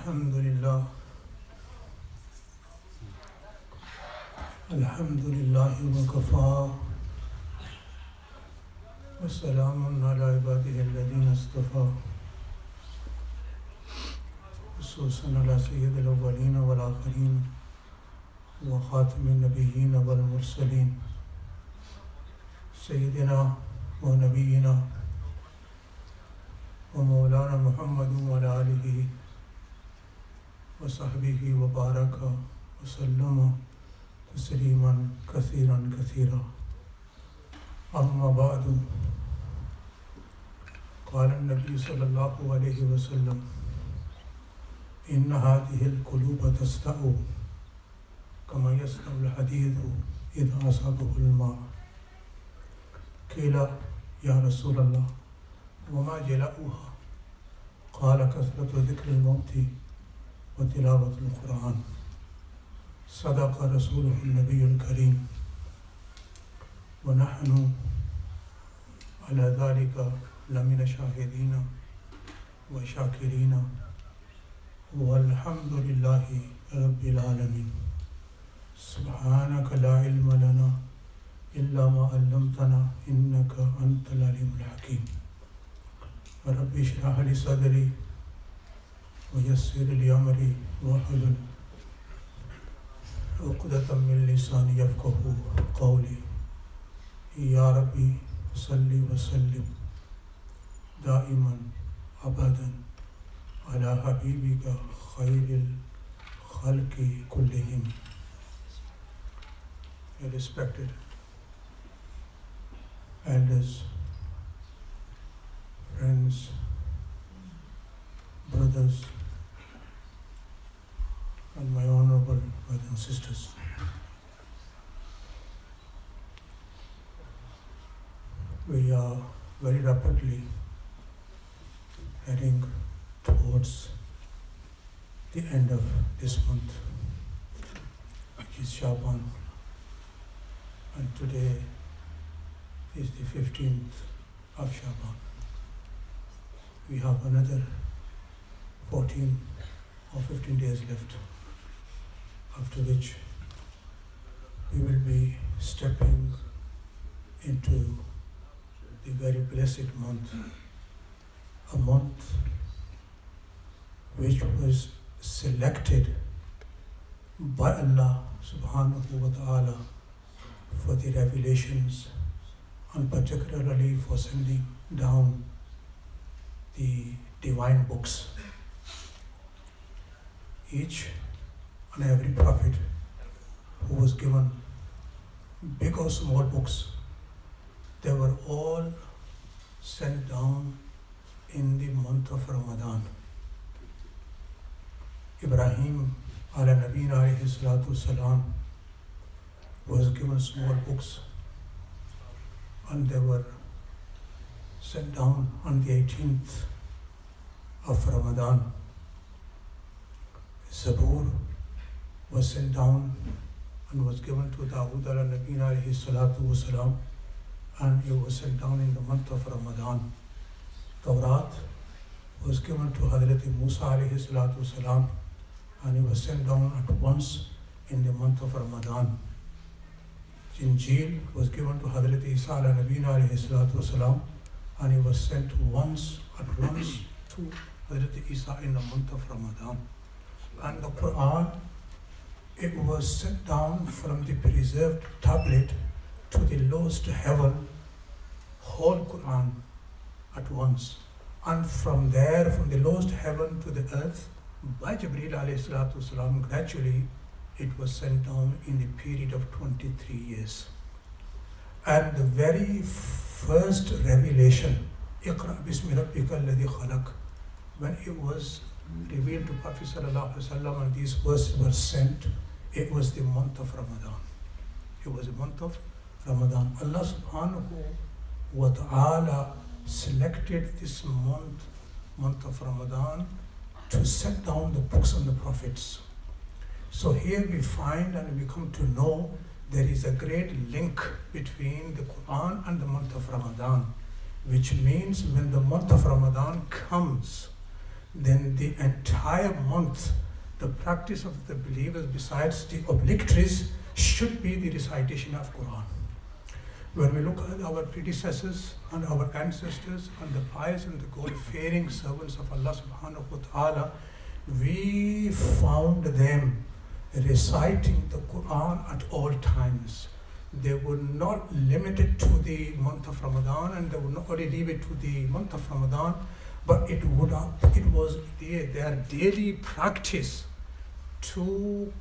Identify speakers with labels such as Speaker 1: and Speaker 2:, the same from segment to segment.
Speaker 1: الحمد لله الحمد لله وكفى وسلام على عباده الذين اصطفى خصوصا على سيد الأولين والآخرين وخاتم النبيين والمرسلين سيدنا ونبينا ومولانا محمد وعلى آله وصحبه وبارك وسلم تسليما كثيرا كثيرا. أما بعد، قال النبي صلى الله عليه وسلم: إن هذه القلوب تستأو كما يستأو الحديد إذا أصابه الماء. قيل: يا رسول الله وما جلاؤها؟ قال: كثرة ذكر الموت وتلاوة القرآن. صدق رسوله النبي الكريم، ونحن على ذلك لمن شاهدين وشاكرين، والحمد لله رب العالمين. سبحانك لا علم لنا إلا ما علمتنا إنك أنت العليم الحكيم. رب اشرح لي صدري ويسر لي أمري واحلل عقدة من لساني يفقهوا قولي. يا ربي صل وسلم دائما أبدا على حبيبك خير الخلق كلهم. Respected elders, friends, brothers, and my honorable brothers and sisters. We are very rapidly heading towards the end of this month, which is Shaban, and today is the 15th of Shaban. We have another 14 or 15 days left, after which we will be stepping into the very blessed month, a month which was selected by Allah subhanahu wa ta'ala for the revelations, and particularly for sending down the divine books. Each and every prophet who was given big or small books, they were all sent down in the month of Ramadan. Ibrahim ala Nabina alayhi salatu salam was given small books, and they were sent down on the 18th of Ramadan. Zabur was sent down and was given to Dawood ala Nabina alayhi salatu wasalam, and it was sent down in the month of Ramadan. Tawrat was given to Hazrat Musa alayhi salatu wasalam, and it was sent down at once in the month of Ramadan. Injil was given to Hazrat Isa ala Nabina alayhi salatu wasalam, and it was sent at once to Hazrat Isa in the month of Ramadan. And the Quran, it was sent down from the preserved tablet to the lowest heaven, whole Quran at once. And from there, from the lowest heaven to the earth, by Jibreel alayhi salatu wasalam, gradually it was sent down in the period of 23 years. And the very first revelation, Iqra bismi rabbika alladhi khalaq, when it was revealed to Prophet sallallahu alaihi wasallam and these verses were sent, it was the month of Ramadan. It was the month of Ramadan. Allah subhanahu wa ta'ala selected this month of Ramadan to set down the books and the prophets. So here we find and we come to know there is a great link between the Quran and the month of Ramadan, which means when the month of Ramadan comes, then the entire month, the practice of the believers, besides the obligatories, should be the recitation of Quran. When we look at our predecessors and our ancestors and the pious and the God-fearing servants of Allah subhanahu wa ta'ala, we found them reciting the Quran at all times. They were not limited to the month of Ramadan, and they would not only leave it to the month of Ramadan, but it was their daily practice to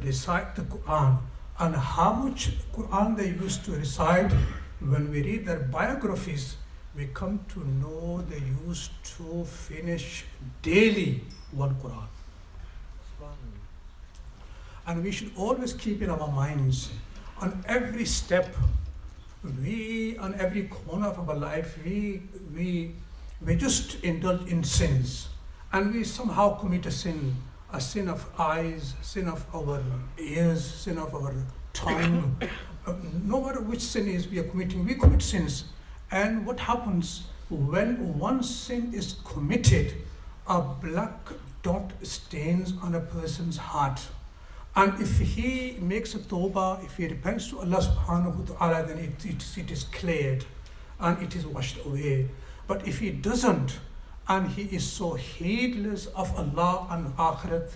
Speaker 1: recite the Quran. And how much Quran they used to recite, when we read their biographies, we come to know they used to finish daily one Quran. And we should always keep in our minds, on every step, on every corner of our life, we just indulge in sins. And we somehow commit a sin of eyes, sin of our ears, sin of our tongue. No matter which sin is we are committing, we commit sins. And what happens when one sin is committed, a black dot stains on a person's heart. And if he makes a tawbah, if he repents to Allah subhanahu wa ta'ala, then it is cleared and it is washed away. But if he doesn't, and he is so heedless of Allah and Akhirat,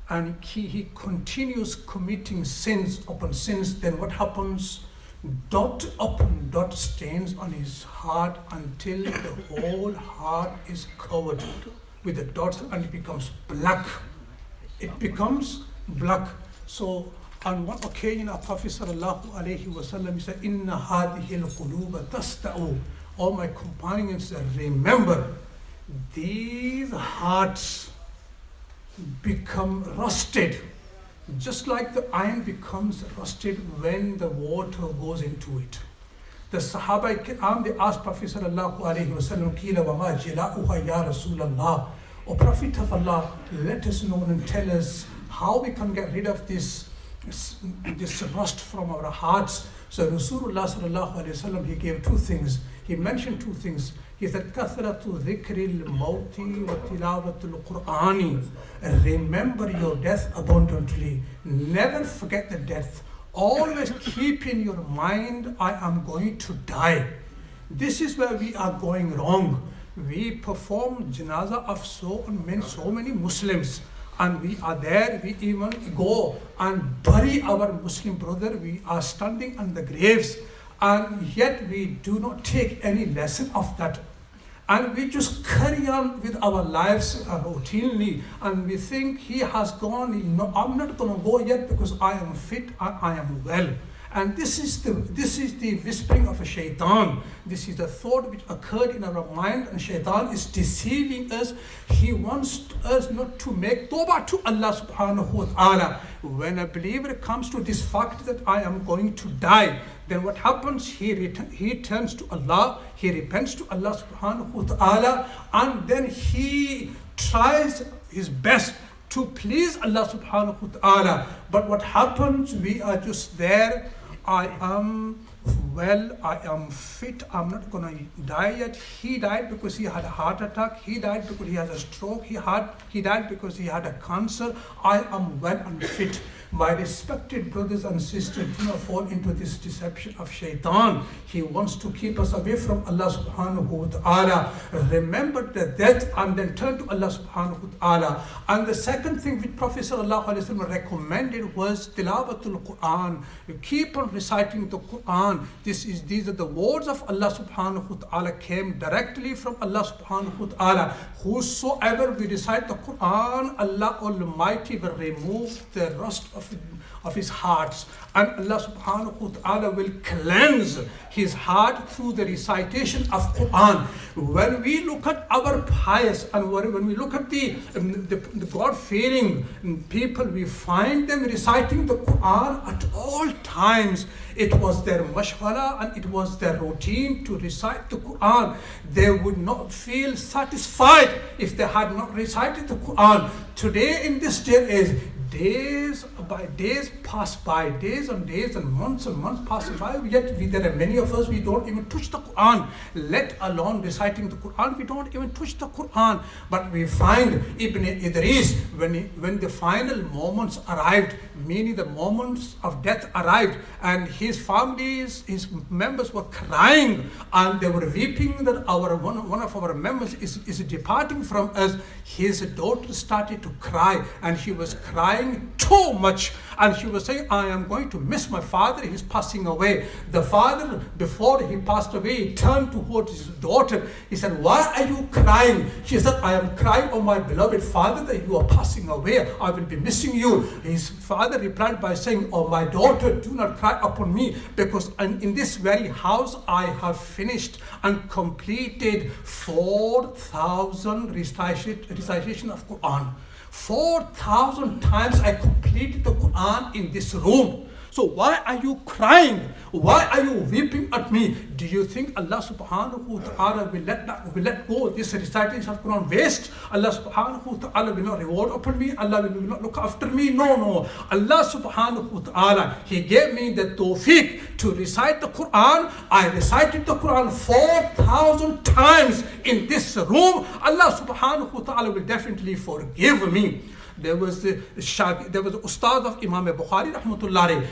Speaker 1: and he continues committing sins upon sins, then what happens? Dot upon dot stains on his heart until the whole heart is covered with the dots and it becomes black. It becomes black. So on one occasion, our Prophet sallallahu alaihi wasallam, he said, "Inna hadhihi al-quluba tasta'u." All my companions, remember, these hearts become rusted, just like the iron becomes rusted when the water goes into it. The Sahaba Kiram, they asked Prophet sallallahu alaihi wasallam, "Qila wa ma jila'uha ya Rasulallah?" O Prophet of Allah, let us know and tell us how we can get rid of this rust from our hearts. So Rasulullah sallallahu alaihi wasallam, he gave two things. He mentioned two things. He said, "Kathratu dhikril mawti wa tilawatul Qur'ani." Remember your death abundantly. Never forget the death. Always keep in your mind, I am going to die. This is where we are going wrong. We perform janazah of so many Muslims, and we are there, we even go and bury our Muslim brother. We are standing on the graves, and yet we do not take any lesson of that. And we just carry on with our lives routinely, and we think he has gone. No, I'm not going to go yet because I am fit, I am well. And this is the whispering of a shaitan. This is the thought which occurred in our mind, and shaitan is deceiving us. He wants us not to make tawbah to Allah subhanahu wa ta'ala. When a believer comes to this fact that I am going to die, then what happens? He turns to Allah, he repents to Allah subhanahu wa ta'ala, and then he tries his best to please Allah subhanahu wa ta'ala. But what happens? We are just there. I am well, I am fit, I'm not going to die yet. He died because he had a heart attack. He died because he has a stroke. He died because he had a cancer. I am well and fit. My respected brothers and sisters, do not fall into this deception of shaitan. He wants to keep us away from Allah subhanahu wa ta'ala. Remember the death and then turn to Allah subhanahu wa ta'ala. And the second thing which Prophet sallallahu alaihi wasallam recommended was tilawatul Quran. You keep on reciting the Quran. These are the words of Allah subhanahu wa ta'ala, came directly from Allah subhanahu wa ta'ala. Whosoever will recite the Quran, Allah Almighty will remove the rust of his hearts, and Allah subhanahu wa ta'ala will cleanse his heart through the recitation of Quran. When we look at our pious and when we look at the God-fearing people, we find them reciting the Quran at all times. It was their mashwara and it was their routine to recite the Quran. They would not feel satisfied if they had not recited the Quran. Today in this day is days by days pass by, days and days and months pass by, yet there are many of us, we don't even touch the Quran, let alone reciting the Quran, we don't even touch the Quran. But we find Ibn Idris, when the final moments arrived, meaning the moments of death arrived, and his families, his members were crying, and they were weeping that one of our members is departing from us. His daughter started to cry, and she was crying too much, and she was saying, I am going to miss my father, he's passing away. The father, before he passed away, he turned towards his daughter. He said, why are you crying? She said, I am crying, oh my beloved father, that you are passing away, I will be missing you. His father replied by saying, oh my daughter, do not cry upon me, because in this very house I have finished and completed 4,000 recitation of Quran. 4,000 times I completed the Quran in this room. So why are you crying? Why are you weeping at me? Do you think Allah subhanahu wa ta'ala will let go of this recitation of Quran waste? Allah subhanahu wa ta'ala will not reward upon me. Allah will not look after me. No. Allah subhanahu wa ta'ala, He gave me the tawfiq to recite the Quran. I recited the Quran 4,000 times in this room. Allah subhanahu wa ta'ala will definitely forgive me. There was the Ustad of Imam Bukhari rahmatullahi.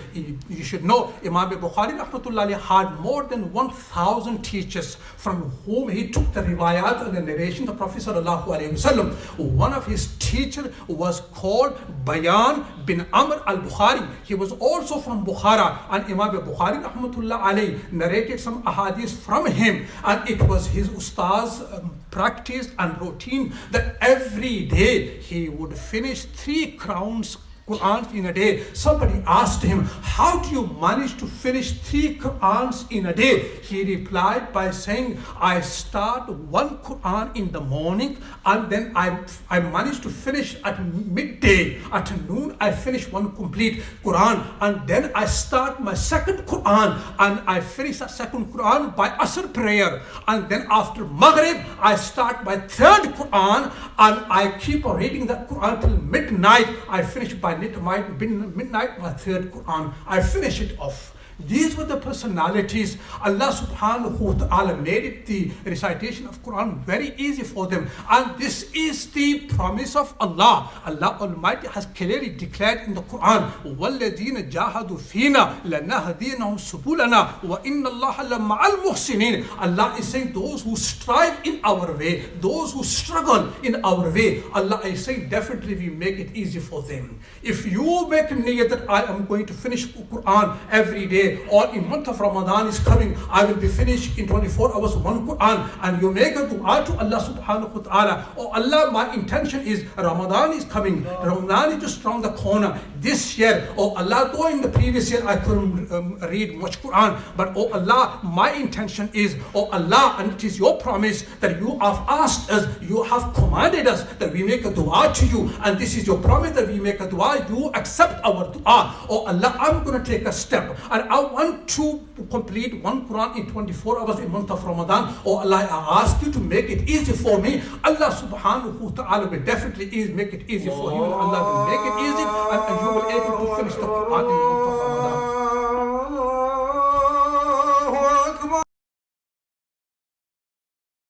Speaker 1: You should know Imam Bukhari rahmatullahi had more than 1,000 teachers from whom he took the riwayat and the narration of Prophet sallallahu alaihi wasallam. One of his teachers was called Bayan bin Amr al-Bukhari. He was also from Bukhara, and Imam Bukhari rahmatullahi alayhi narrated some ahadith from him, and it was his Ustad's practice and routine that every day he would finish 3 crowns Qur'ans in a day. Somebody asked him, how do you manage to finish 3 Qur'ans in a day? He replied by saying, I start 1 Qur'an in the morning, and then I manage to finish at midday. At noon I finish 1 complete Qur'an, and then I start my 2nd Qur'an, and I finish that 2nd Qur'an by Asr prayer, and then after Maghrib I start my 3rd Qur'an, and I keep on reading that Qur'an till midnight. I finish by midnight my 3rd Quran. I finish it off. These were the personalities. Allah subhanahu wa ta'ala made it, the recitation of Quran, very easy for them. And this is the promise of Allah. Allah Almighty has clearly declared in the Quran, وَالَّذِينَ جَاهَدُوا فِينَا لَنَهْدِيَنَّهُمْ سُبُلَنَا وَإِنَّ اللَّهَ لَمَعَ الْمُحْسِنِينَ. Allah is saying those who strive in our way, those who struggle in our way, Allah is saying definitely we make it easy for them. If you make a niyyah that I am going to finish Quran every day, or in month of Ramadan is coming, I will be finished in 24 hours 1 Quran, and you make a dua to Allah subhanahu wa ta'ala, oh Allah, my intention is Ramadan is coming, Ramadan is just around the corner this year, oh Allah, though in the previous year I couldn't read much Quran, but oh Allah, my intention is, oh Allah, and it is your promise that you have asked us, you have commanded us that we make a dua to you, and this is your promise that we make a dua, you accept our dua. Oh Allah, I'm going to take a step, and I want to complete 1 Quran in 24 hours in month of Ramadan. Oh Allah, I ask you to make it easy for me. Allah subhanahu wa ta'ala will definitely make it easy for you, and Allah will make it easy, and you will be able to finish the Quran in